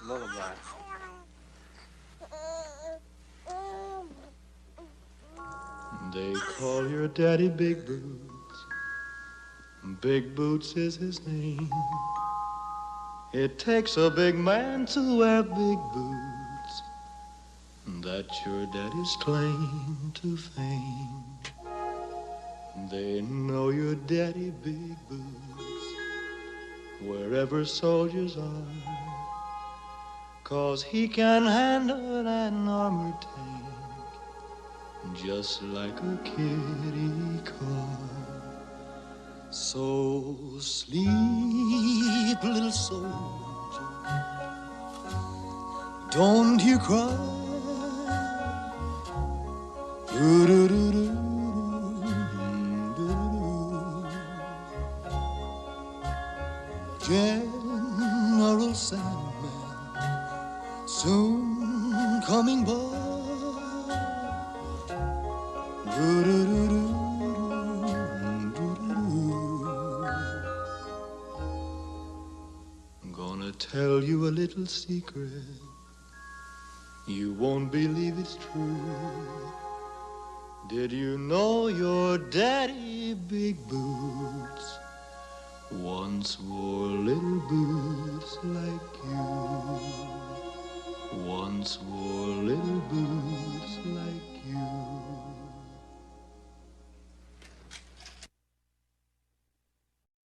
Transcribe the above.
Lullaby. They call your daddy Big Boots. Big Boots is his name. It takes a big man to wear big boots. That's your daddy's claim to fame. They know your daddy Big Boots wherever soldiers are, 'cause he can handle an armored tank just like a kitty car. So sleep, little soldier, don't you cry. General Sandman soon coming by. I'm gonna tell you a little secret. You won't believe it's true. Did you know your daddy Big Boots once wore little boots like